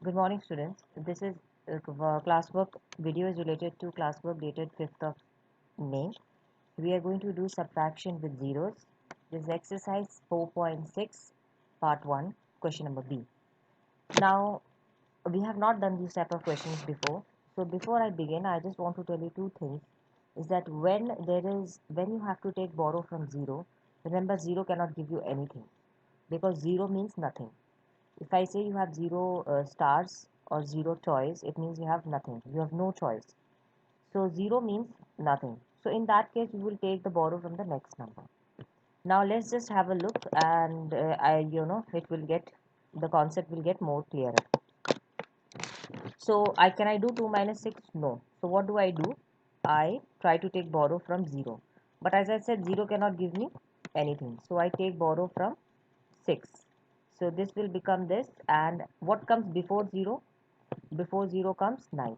Good morning, students. This is classwork video is related to classwork dated 5th of May. We are going to do subtraction with zeros. This is exercise 4.6, part 1, question number B. Now, we have not done these type of questions before. So, before I begin, I just want to tell you two things. Is that when you have to take borrow from zero, remember zero cannot give you anything because zero means nothing. If I say you have zero stars or zero toys, it means you have nothing. You have no choice. So zero means nothing. So in that case, you will take the borrow from the next number. Now let's just have a look, and it will get the concept will get more clearer. So I can I do 2 minus 6? No. So what do? I try to take borrow from 0. But as I said, 0 cannot give me anything. So I take borrow from 6. So this will become this, and what comes before 0? Before 0 comes 9.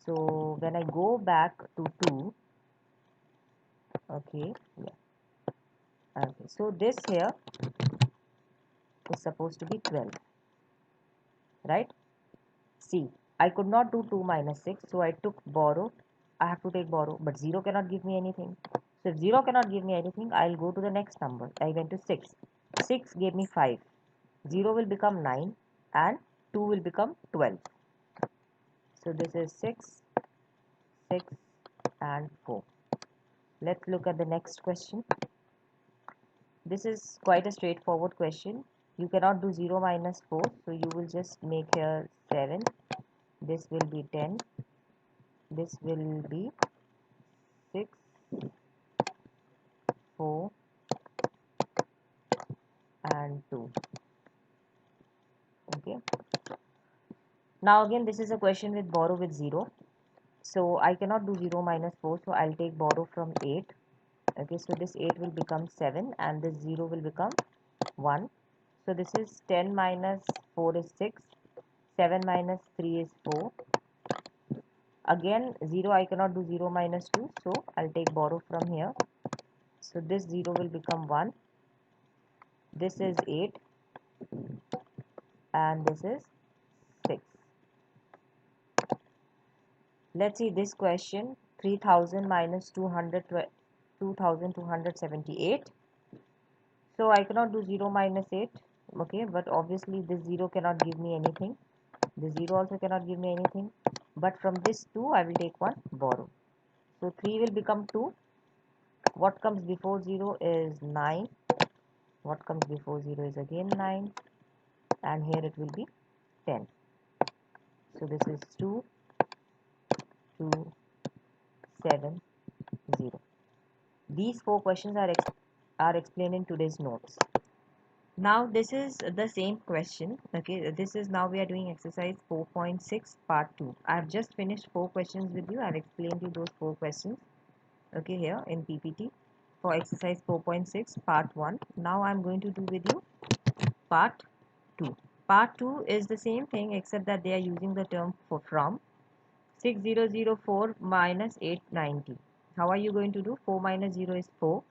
So when I go back to 2, okay, yeah, okay. So this here is supposed to be 12, right? See, I could not do 2 minus 6, so I took borrow. I have to take borrow, but 0 cannot give me anything. So if 0 cannot give me anything, I'll go to the next number. I went to 6. 6 gave me 5. 0 will become 9 and 2 will become 12. So this is 6, 6 and 4. Let's look at the next question. This is quite a straightforward question. You cannot do 0 minus 4, so you will just make here 7. This will be 10. This will be 6, 4 and 2. Okay. Now again, this is a question with borrow with 0. So I cannot do 0 minus 4, so I'll take borrow from 8. Okay, so this 8 will become 7 and this 0 will become 1. So this is 10 minus 4 is 6. 7 minus 3 is 4. Again 0, I cannot do 0 minus 2, so I'll take borrow from here. So this 0 will become 1. This is 8 and this is 6. Let's see this question. 3000 minus 2278. So I cannot do 0 minus 8. Okay, but obviously this 0 cannot give me anything. This 0 also cannot give me anything. But from this 2, I will take one borrow. So 3 will become 2. What comes before 0 is 9. What comes before 0 is again 9. And here it will be 10. So this is 2, 2, 7, 0. These four questions are explained in today's notes. Now this is the same question. Okay, this is now we are doing exercise 4.6 part 2. I have just finished 4 questions with you. I have explained you those 4 questions. Okay, here in PPT for exercise 4.6 part 1. Now I am going to do with you part 2. Part 2 is the same thing except that they are using the term for from. 6004 minus 890. How are you going to do? 4 minus 0 is 4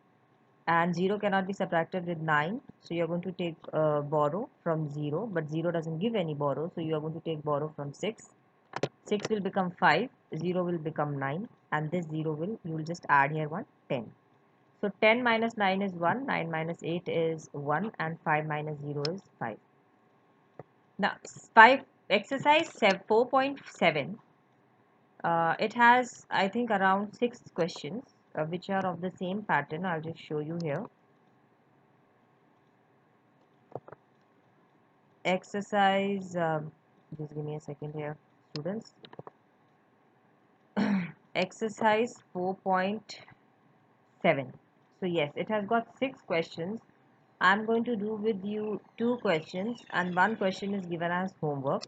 and 0 cannot be subtracted with 9. So you are going to take borrow from 0, but 0 doesn't give any borrow. So you are going to take borrow from 6. 6 will become 5, 0 will become 9 and this 0 will, you will just add here 1, 10. So 10 minus 9 is 1, 9 minus 8 is 1 and 5 minus 0 is 5. Now 5 exercise 4.7. It has, I think, around 6 questions which are of the same pattern. I'll just show you here. Exercise, just give me a second here, students. Exercise 4.7. So yes, it has got 6 questions. I'm going to do with you 2 questions and 1 question is given as homework.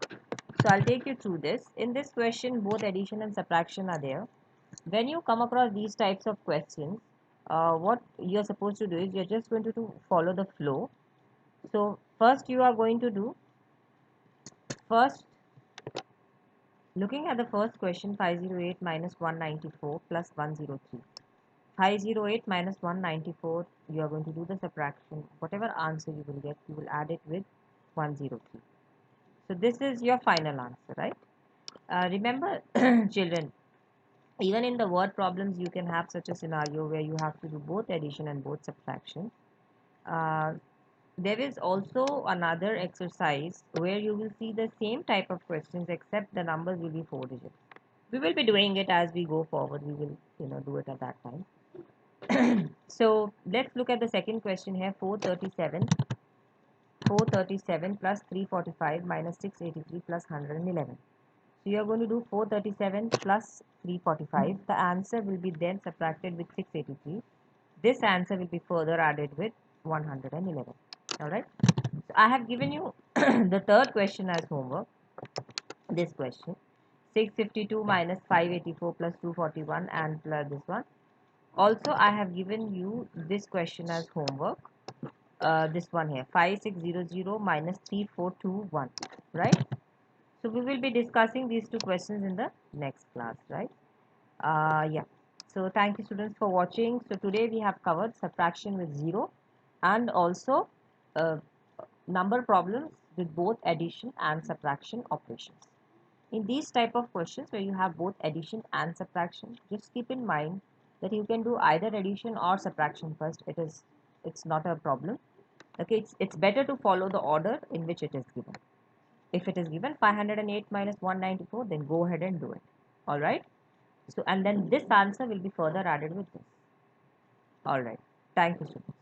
So I'll take you through this. In this question, both addition and subtraction are there. When you come across these types of questions, what you're supposed to do is you're just going to follow the flow. So first you are going to do, first looking at the first question, 508 minus 194 plus 103. 508 minus 194, you are going to do the subtraction. Whatever answer you will get, you will add it with 103. So this is your final answer, right? Remember, children, even in the word problems, you can have such a scenario where you have to do both addition and both subtraction. Uh, there is also another exercise where you will see the same type of questions except the numbers will be 4 digits. We will be doing it as we go forward. We will, do it at that time. So let's look at the second question here. 437 plus 345 minus 683 plus 111. So you are going to do 437 plus 345. The answer will be then subtracted with 683. This answer will be further added with 111. Alright. So I have given you the third question as homework. This question. 652 minus 584 plus 241 and plus this one. Also, I have given you this question as homework. This one here. 5600 minus 3421. Right. So we will be discussing these two questions in the next class, right? Yeah. So thank you students for watching. So today we have covered subtraction with 0 and also uh, number problems with both addition and subtraction operations. In these type of questions where you have both addition and subtraction, just keep in mind that you can do either addition or subtraction first. It's not a problem. Okay, it's better to follow the order in which it is given. If it is given 508 minus 194, then go ahead and do it. All right. So, and then this answer will be further added with this. All right. Thank you, students.